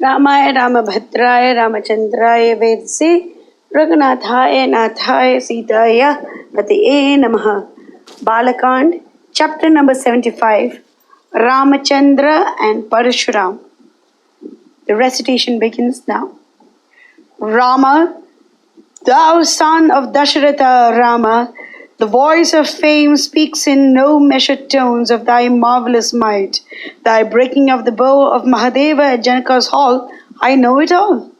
रामाय रामभद्राय रामचंद्राय वेदसे रघुनाथाय नाथाय सीताय पतये नमः. Balakand, chapter number 75, Ramacandra and Parashurama. The recitation begins now. Rama, thou son of Dasaratha, Rama, the voice of fame speaks in no measured tones of thy marvelous might. Thy breaking of the bow of Mahadeva at Janaka's hall, I know it all.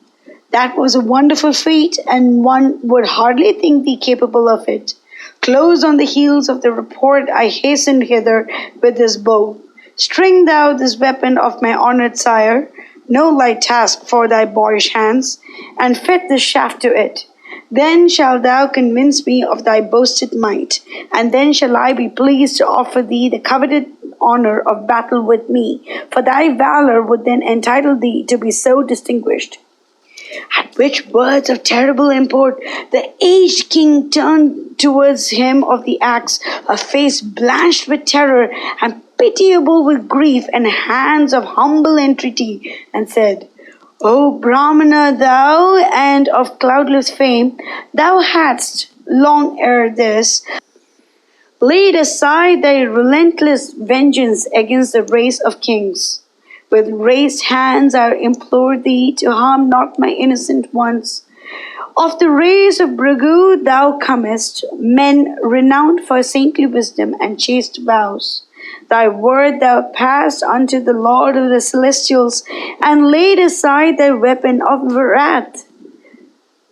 That was a wonderful feat, and one would hardly think thee capable of it. Close on the heels of the report, I hastened hither with this bow. String thou this weapon of my honored sire, no light task for thy boyish hands, and fit the shaft to it. Then shalt thou convince me of thy boasted might, and then shall I be pleased to offer thee the coveted honor of battle with me, for thy valor would then entitle thee to be so distinguished. At which words of terrible import, the aged king turned towards him of the axe, a face blanched with terror and pitiable with grief, and hands of humble entreaty, and said, O Brahmana, thou, and of cloudless fame, thou hadst, long ere this, laid aside thy relentless vengeance against the race of kings. With raised hands I implore thee to harm not my innocent ones. Of the race of Bhrigu thou comest, men renowned for saintly wisdom and chaste vows. Thy word thou passed unto the Lord of the celestials, and laid aside thy weapon of wrath.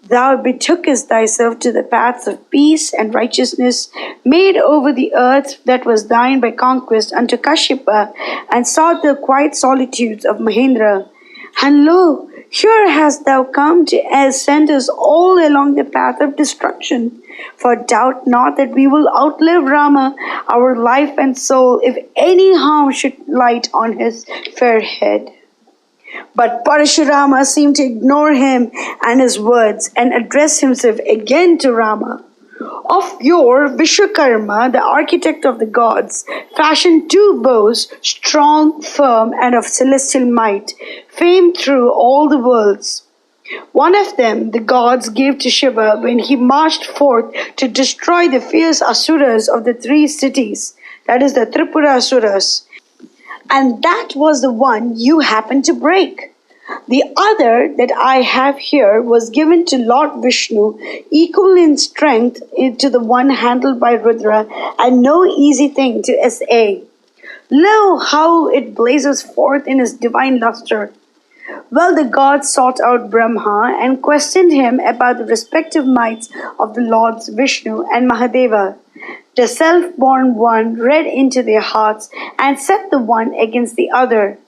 Thou betookest thyself to the paths of peace and righteousness, made over the earth that was thine by conquest unto Kashyapa, and sought the quiet solitudes of Mahendra. And lo, here hast thou come to ascend us all along the path of destruction. For doubt not that we will outlive Rama, our life and soul, if any harm should light on his fair head. But Parashurama seemed to ignore him and his words, and addressed himself again to Rama. Of yore, Vishwakarma, the architect of the gods, fashioned two bows, strong, firm, and of celestial might, famed through all the worlds. One of them the gods gave to Shiva when he marched forth to destroy the fierce Asuras of the three cities, that is the Tripura Asuras. And that was the one you happened to break. The other that I have here was given to Lord Vishnu, equal in strength to the one handled by Rudra, and no easy thing to essay. Lo, how it blazes forth in his divine luster. Well, the gods sought out Brahma and questioned him about the respective mights of the Lords Vishnu and Mahadeva. The self-born one read into their hearts and set the one against the other.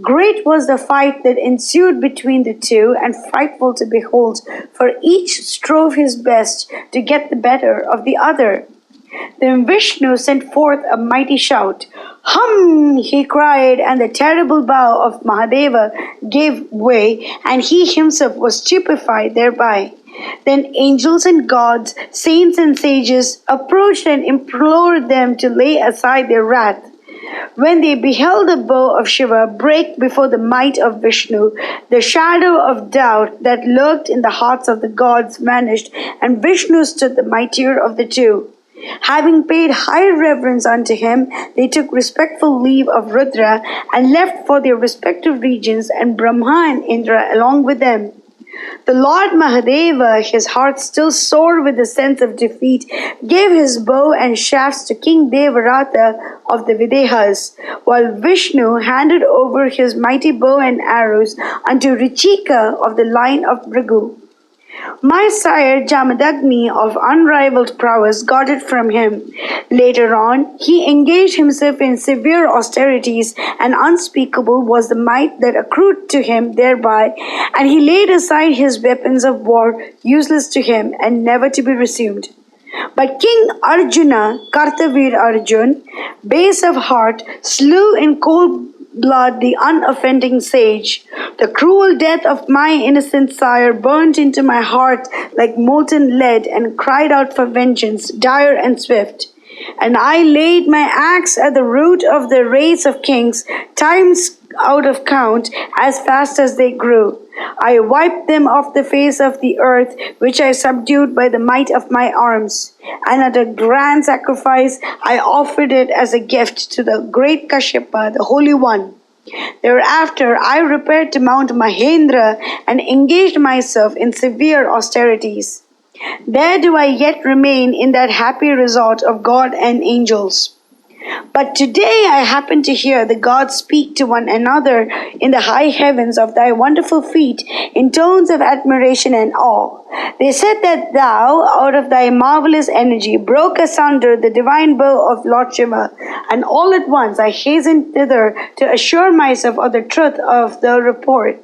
Great was the fight that ensued between the two, and frightful to behold, for each strove his best to get the better of the other. Then Vishnu sent forth a mighty shout. Hum! He cried, and the terrible bow of Mahadeva gave way, and he himself was stupefied thereby. Then angels and gods, saints and sages, approached and implored them to lay aside their wrath. When they beheld the bow of Shiva break before the might of Vishnu, the shadow of doubt that lurked in the hearts of the gods vanished, and Vishnu stood the mightier of the two. Having paid high reverence unto him, they took respectful leave of Rudra and left for their respective regions, and Brahma and Indra along with them. The Lord Mahadeva, his heart still sore with the sense of defeat, gave his bow and shafts to King Dasaratha of the Videhas, while Vishnu handed over his mighty bow and arrows unto Richika of the line of Bhrigu. My sire Jamadagni of unrivaled prowess got it from him. Later on, he engaged himself in severe austerities, and unspeakable was the might that accrued to him thereby, and he laid aside his weapons of war, useless to him and never to be resumed. But King Arjuna, Kartavir Arjun, base of heart, slew in cold blood the unoffending sage. The cruel death of my innocent sire burnt into my heart like molten lead, and cried out for vengeance, dire and swift. And I laid my axe at the root of the race of kings, times out of count as fast as they grew. I wiped them off the face of the earth, which I subdued by the might of my arms. And at a grand sacrifice, I offered it as a gift to the great Kashyapa, the Holy One. Thereafter, I repaired to Mount Mahendra and engaged myself in severe austerities. There do I yet remain in that happy resort of God and angels. But today I happen to hear the gods speak to one another in the high heavens of thy wonderful feet in tones of admiration and awe. They said that thou, out of thy marvelous energy, broke asunder the divine bow of Lord Shiva, and all at once I hastened thither to assure myself of the truth of the report.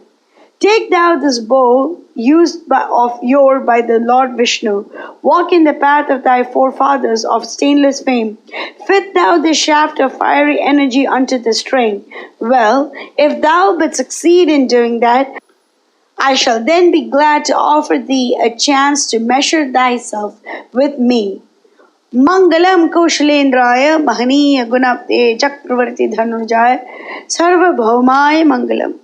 Take thou this bow used of yore by the Lord Vishnu. Walk in the path of thy forefathers of stainless fame. Fit thou this shaft of fiery energy unto the string. Well, if thou but succeed in doing that, I shall then be glad to offer thee a chance to measure thyself with me. Mangalam Kaushalendraya Mahaniya Gunapte Chakravarti Dhanujaya Sarvabhaumaya Mangalam.